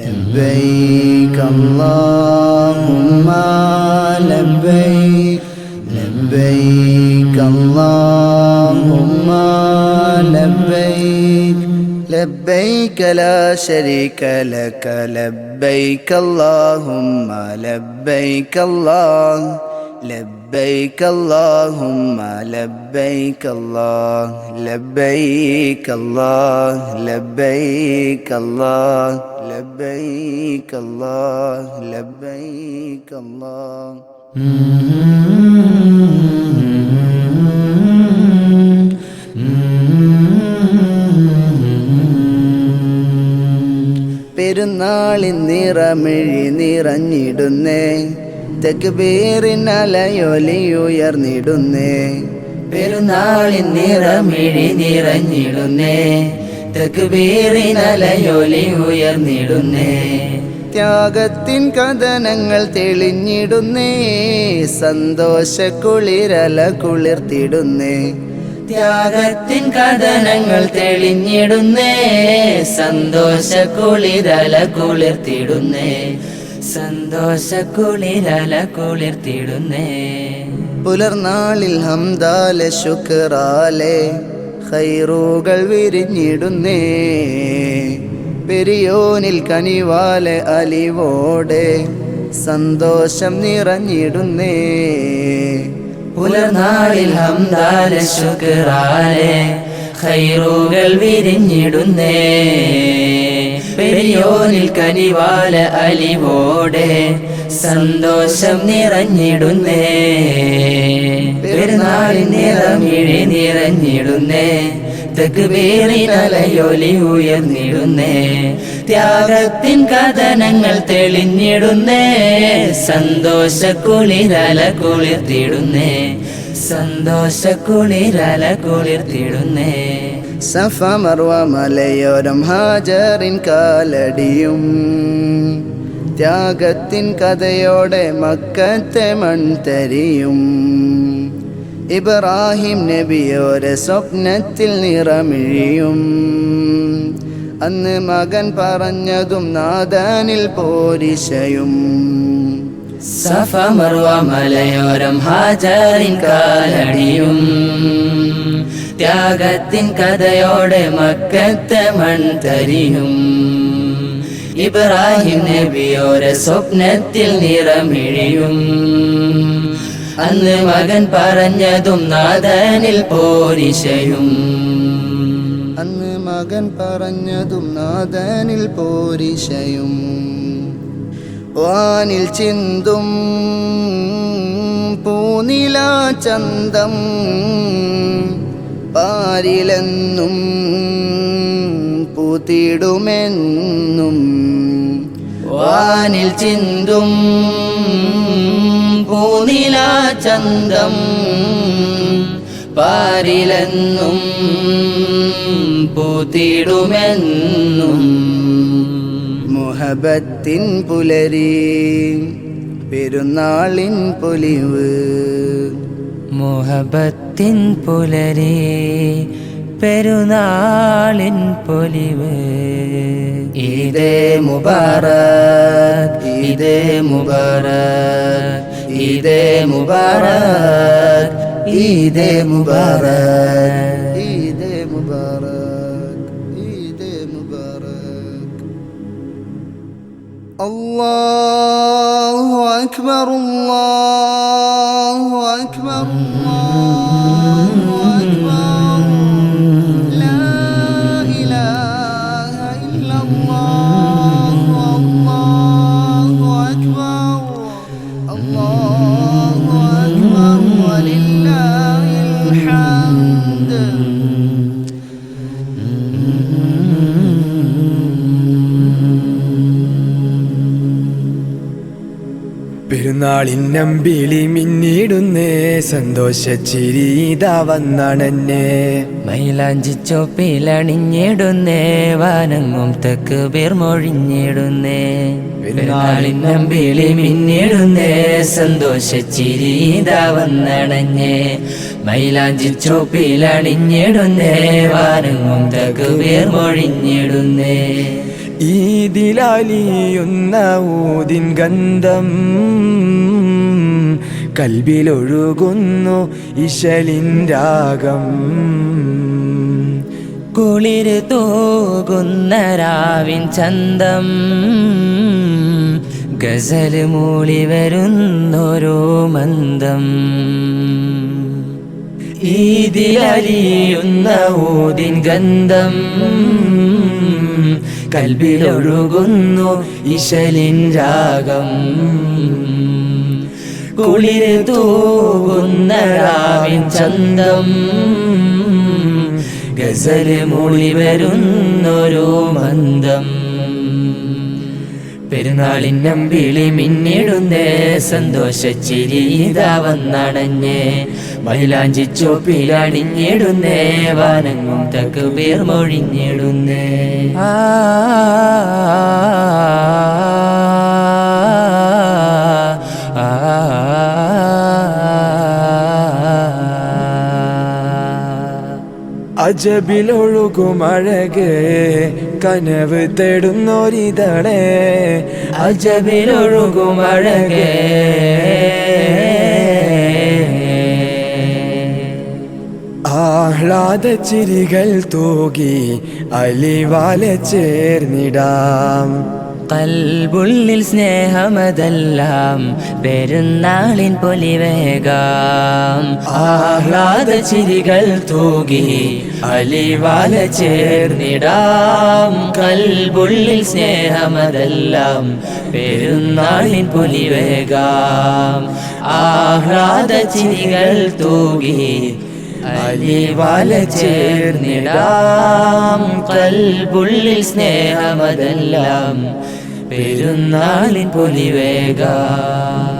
لبيك اللهم لبيك لبيك اللهم لبيك لبيك لا شريك لك لبيك اللهم لبيك الله لبيك اللهم لبيك الله لبيك الله لبيك الله لبيك الله لبيك الله പെരുന്നാളിൻ നിറമിഴി നിറഞ്ഞിടുന്നേ തക്ബീറിനലയൊലിയുയർന്നിടുന്നേ പെരുന്നാളിൻ നിറമിഴി നിറഞ്ഞിടുന്നേ തക്ബീറിനലയൊലി ഉയർന്നിടുന്നേ ത്യാഗത്തിൻ കഥനങ്ങൾ തെളിഞ്ഞിടുന്നേ സന്തോഷക്കുളിരല കുളിർത്തിടുന്നേ ത്യാഗത്തിൻ കഥനങ്ങൾ തെളിഞ്ഞിടുന്നേ സന്തോഷക്കുളിരല കുളിർത്തിടുന്നേ സന്തോഷക്കുളിരല കുളിർത്തിടുന്നേ പുലർനാളിൽ ഹംദാലെ ശുക്റാലെ ഖൈറുകൾ വിരിഞ്ഞിടുന്നേ പെരിയോനിൽ കനിവാലെ അലിവോടെ സന്തോഷം നിറഞ്ഞിടുന്നേ പുലർനാളിൽ ഹംദാലെ ശുക്റാലെ ഖൈറുകൾ വിരിഞ്ഞിടുന്നേ പെരിയോനിൽ കനിവാല അലിവോടെ സന്തോഷം നിറഞ്ഞിടുന്നേ പെരുന്നാളിൻ നിറമിഴി നിറഞ്ഞിടുന്നേ തക്ബീറിനലയൊലി ഉയർന്നിടുന്നേ ത്യാഗത്തിൻ കഥനങ്ങൾ തെളിഞ്ഞിടുന്നേ സന്തോഷക്കുളിരല കുളിർത്തിടുന്നേ സന്തോഷക്കുളിരല കുളിർത്തിടുന്നേ സഫ മർവ മലയോരം ഹാജറിൻ കാലടിയും ത്യാഗത്തിൻ കഥയോടെ മക്കത്തെ മൺതരിയും ഇബ്രാഹിം നബിയോരെ സ്വപ്നത്തിൽ നിറമിഴിയും അന്ന് മകൻ പറഞ്ഞതും നാദാനിൽ പോരിശയും സഫ മർവ മലയോരം ഹാജറിൻ കാലടിയും ത്യാഗത്തിൻ കഥയോടെ മക്കത്തെ മൺതരിയും ഇബ്രാഹിം നബിയോരെ സ്വപ്നത്തിൽ നിറമിഴിയും അന്ന് മകൻ പറഞ്ഞതും നാദനിൽ പോരിശയും അന്ന് മകൻ പറഞ്ഞതും നാദനിൽ പോരിശയും വാനിൽ ചിന്തും പൂനിലാ ചന്തം പാരിലെന്നും പൂത്തിടുമെന്നും വാനിൽ ചിന്തും പൂനിലാ ചന്തം പാരിലെന്നും പൂത്തിടുമെന്നും മുഹബത്തിൻ പുലരി പെരുന്നാളിൻ പൊലിവ് മുഹബത്തിൻ പുലരി പെരുന്നാളിൻ പൊലിവ് ഈദേ മുബാറക് ഈദേ മുബാറക് ഈദേ മുബാറക് ഈദേ മുബാറക് ഈദേ മുബാറക് ഈദേ മുബാറക് അല്ലാഹു അക്ബർ അല്ലാഹു അക്ബർ അല്ലാഹു അക്ബർ ലാ ഇലാഹ ഇല്ലല്ലാഹു അല്ലാഹു അക്ബർ അല്ലാഹു അക്ബർ വലില്ലാഹിൽ ഹംദ് പെരുന്നാൾ പെരുന്നാളിനമ്പിളി മിന്നിടുന്നേ സന്തോഷച്ചിരി ഇതാ വന്നണഞ്ഞേ മൈലാഞ്ചി ചോപ്പിലണിഞ്ഞിടുന്നേ വാനങ്ങും തക്ബീർ മൊഴിഞ്ഞിടുന്നേ പെരുന്നാളിനമ്പിളി മിന്നിടുന്നേ സന്തോഷച്ചിരി ഇതാ വന്നണഞ്ഞേ മൈലാഞ്ചി ചോപ്പിലണിഞ്ഞിടുന്നേ വാനങ്ങും തക്ബീർ മൊഴിഞ്ഞിടുന്നേ ഈദിലാലിയുന്ന ഊതിൻ ഗന്ധം കൽബിലൊഴുകുന്നു ഇശലിൻ രാഗം കുളിര് തൂകുന്ന രാവിൻ ചന്തം ഗസൽ മൂളി വരുന്നൊരു മന്ദം ഈദിലലിയുന്ന ഊതിൻ ഗന്ധം കൽബിലൊഴുകുന്നു ഇശലിൻ രാഗം കുളിര് തൂകുന്ന രാവിൻ ചന്തം ഗസൽ മൂളി വരുന്നൊരു മന്ദം പെരുന്നാളിനമ്പിളി മിന്നിടുന്നേ സന്തോഷച്ചിരി ഇതാ വന്നണഞ്ഞേ മൈലാഞ്ചി ചോപ്പിലണിഞ്ഞിടുന്നേ വാനങ്ങും തക്ബീർ മൊഴിഞ്ഞിടുന്നേ അജബിലൊഴുകുമഴകേ കനവ് തേടുന്നൊരിതളേ അജബിലൊഴുകുമഴകേ ആഹ്ലാദ ചിരികൾ തൂകി അലിവാല ചേർന്നിടാം കൽബുള്ളിൽ സ്നേഹമതെല്ലാം പെരുന്നാളിൻ പൊലിവേഗം ആഹ്ലാദ ചിരികൾ തൂകി അലിവാല ചേർന്നിടാം കൽബുള്ളിൽ സ്നേഹമതെല്ലാം പെരുന്നാളിൻ പൊലിവേഗം ആഹ്ലാദ ചിരികൾ തൂകി അലിവാല ചേർന്നിടാം കൽബുള്ളിൽ സ്നേഹമതെല്ലാം പെരുന്നാളിൻ പൊലിവേഗം